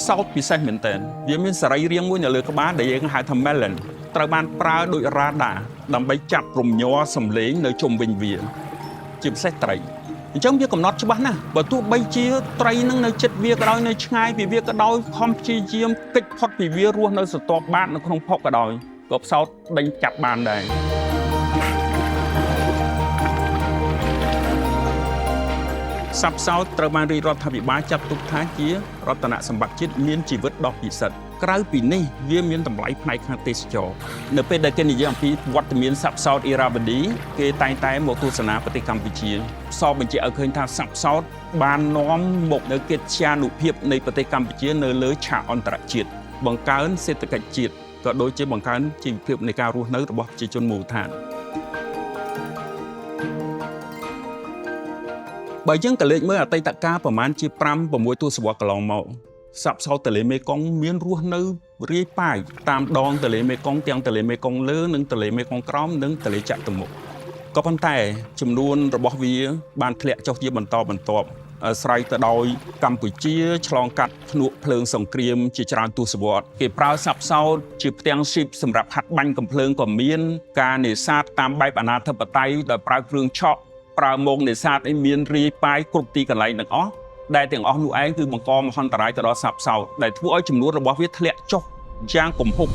សោតពិសេសមែនទែនវាមានសរីរាង្គមួយនៅលើក្បាលដែលយើងហៅថា melon ត្រូវបានប្រើដោយរ៉ាដាដើម្បីចាប់រំញ័រសំឡេងនៅជុំវិញវាជាពិសេសត្រីអញ្ចឹងវាកំណត់ច្បាស់ណាស់បើទោះបីជាត្រីនឹងនៅចិត្តវាក៏ដោយនៅឆ្ងាយពីវាក៏ដោយខំព្យាយាមគេចផុតពីវារស់នៅសន្ទាប់បាតនៅក្នុងភពក៏ដោយក៏ផ្សោតដេញចាប់បានដែរសត្វផ្សោតត្រូវបានរាជរដ្ឋាភិបាលចាត់ទុកថាជារតនសម្បត្តិជាតិមានជីវិតដ៏ពិសិដ្ឋក្រៅពីនេះវាមានតម្លៃផ្នែកខាងទេសចរណ៍នៅពេលដែលគេនិយាយអំពីវត្តមានសត្វផ្សោតអ៊ីរ៉ាវ៉ាឌីគេតែងតែមកទស្សនាប្រទេសកម្ពុជាផ្សព្វបញ្ជាក់ឲ្យឃើញថាសត្វផ្សោតបាននាំមកនូវកិត្យានុភាពនៃប្រទេសកម្ពុជានៅលើឆាកអន្តរជាតិបង្កើនសេដ្ឋកិច្ចជាតិក៏ដូចជាបង្កើនជីវភាពនៃការរស់នៅរបស់ប្រជាជនមូលដ្ឋានបើយើងក៏លេចមើលអតីតកាលប្រមាណជា5-6 ទសវត្សរ៍កន្លងមកសត្វផ្សោតទន្លេមេគង្គមានរស់នៅរាយប៉ាយតាមដងទន្លេមេគង្គទាំងទន្លេមេគង្គលើនិងទន្លេមេគង្គក្រោមនិងទន្លេចតុមុខក៏ប៉ុន្តែចំនួនរបស់វាបានធ្លាក់ចុះជាបន្តបន្ទាប់អាស្រ័យទៅដោយកម្ពុជាឆ្លងកាត់ភ្នក់ភ្លើងសង្គ្រាមជាច្រើនទសវត្សរ៍គេប្រើសត្វផ្សោតជាផ្ទាំងស៊ីបសម្រាប់ហាត់បាញ់កំភ្លើងក៏មានការនេសាទតាមបែបអនាធិបតេយ្យដោយប្រើគ្រឿងឆក់ប្រើមកនេសាទឲ្យមានរាយប៉ាយគ្រប់ទីកន្លែងទាំងអស់ដែលទាំងអស់នោះឯងគឺបង្កមហន្តរាយទៅដល់សត្វផ្សោតដែលធ្វើឲ្យចំនួនរបស់វាធ្លាក់ចុះយ៉ាងគំហុក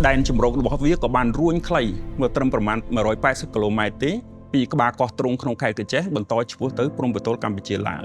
ដែនជម្រករបស់វាក៏បានរួញខ្លីមកត្រឹមប្រមាណ180គីឡូម៉ែត្រទេពីក្បាលកោះទ្រូងក្នុងខេត្តកញ្ចេះបន្តឆ្ពោះទៅព្រំប្រទល់កម្ពុជាឡើង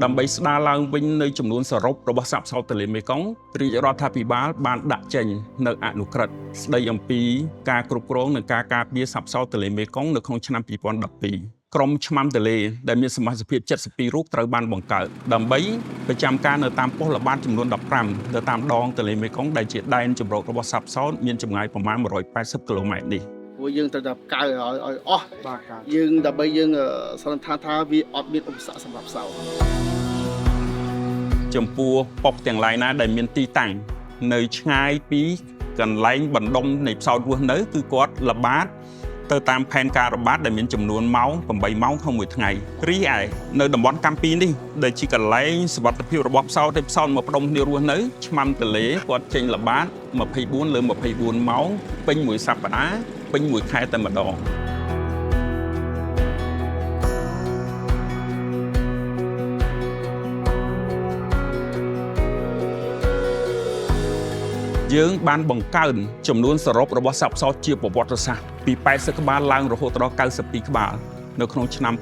ដើម្បីស្ដារឡើងវិញនៅចំនួនសរុបរបស់សត្វផ្សោតទន្លេមេគង្គរាជរដ្ឋាភិបាលបានដាក់ចេញនៅអនុក្រឹត្យស្ដីអំពីការគ្រប់គ្រងនិងការការពារសត្វផ្សោតទន្លេមេគង្គនៅក្នុងឆ្នាំ2012ក្រុមឆ្មាំទន្លេដែលមានសមាជិកភាព72រូបត្រូវបានបង្កើតដើម្បីប្រចាំការនៅតាមប៉ុស្តិ៍ល្បាតចំនួន15នៅតាមដងទន្លេមេគង្គដែលជាដែនជម្រករបស់សត្វផ្សោតមានចម្ងាយប្រមាណ180គីឡូម៉ែត្រនេះព្រោះយើងត្រូវតែកៅឲ្យអស់យើងដើម្បីយើងសន្និដ្ឋានថាវាអត់មានឧបសគ្គសម្រាប់ផ្សោតចំពោះប៉ុស្តិ៍ទាំងឡាយណាដែលមានទីតាំងនៅឆ្ងាយពីកន្លែងបណ្ដុំនៃផ្សោតរស់នៅគឺគាត់ល្បាតទៅតាមផែនការល្បាតដែលមានចំនួនម៉ោង8ម៉ោងក្នុងមួយថ្ងៃរីឯនៅតំបន់កាំពីនេះដែលជាកន្លែងសុវត្ថិភាពរបស់ផ្សោតផ្សោតមកផ្ដុំគ្នារស់នៅឆ្មាំទន្លេគាត់ចេញល្បាត24លើ24ម៉ោងពេញមួយសប្តាហ៍ពេញមួយខែតែម្ដងយើងបានបង្កើនចំនួនសរុបរបស់សត្វផ្សោតជាប្រវត្តិសាស្ត្រពី80ក្បាលឡើងរហូតដល់92ក្បាលនៅក្នុងឆ្នាំ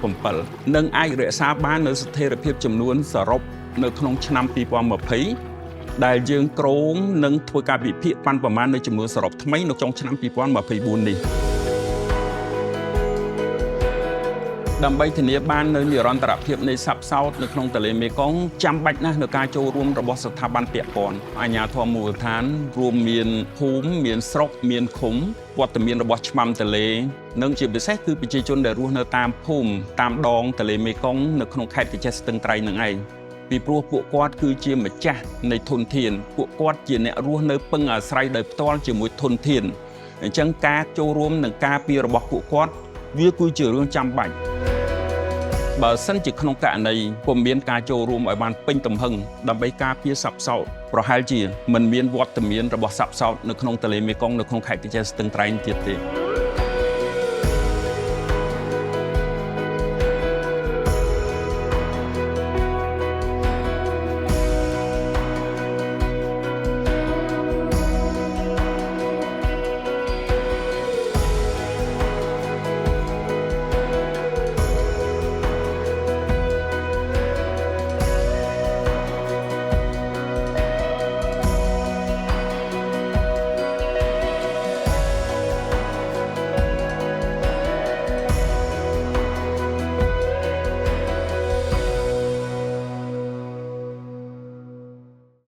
2017និងអាចរក្សាបាននូវស្ថិរភាពចំនួនសរុបនៅក្នុងឆ្នាំ2020ដែលយើងគ្រោងនឹងធ្វើការវិភាគប៉ាន់ប្រមាណនៅចំនួនសរុបថ្មីនៅចុងឆ្នាំ2024នេះដើម្បីធានាបាននូវនិរន្តរភាពនៃសត្វផ្សោតនៅក្នុងទន្លេមេគង្គចាំបាច់ណាស់នៅការចូលរួមរបស់ស្ថាប័នពាក់ព័ន្ធអាជ្ញាធរមូលដ្ឋានរួមមានភូមិមានស្រុកមានឃុំវត្តមានរបស់ឆ្មាំទន្លេនិងជាពិសេសគឺប្រជាជនដែលរស់នៅតាមភូមិតាមដងទន្លេមេគង្គនៅក្នុងខេត្តកញ្ចេះស្ទឹងត្រែងនឹងឯងពីព្រោះពួកគាត់គឺជាម្ចាស់នៃធនធានពួកគាត់ជាអ្នករស់នៅពឹងអាស្រ័យដោយផ្ទាល់ជាមួយធនធានអញ្ចឹងការចូលរួមនិងការពាររបស់ពួកគាត់វាគឺជារឿងចាំបាច់បើសិនជាក្នុងករណីពុំមានការចូលរួមឲ្យបានពេញទំហឹងដើម្បីការពារសត្វផ្សោតប្រហែលជាមិនមានវត្តមានរបស់សត្វផ្សោតនៅក្នុងទន្លេមេគង្គនៅក្នុងខេត្តកញ្ចេះស្ទឹងត្រែងទៀតទេ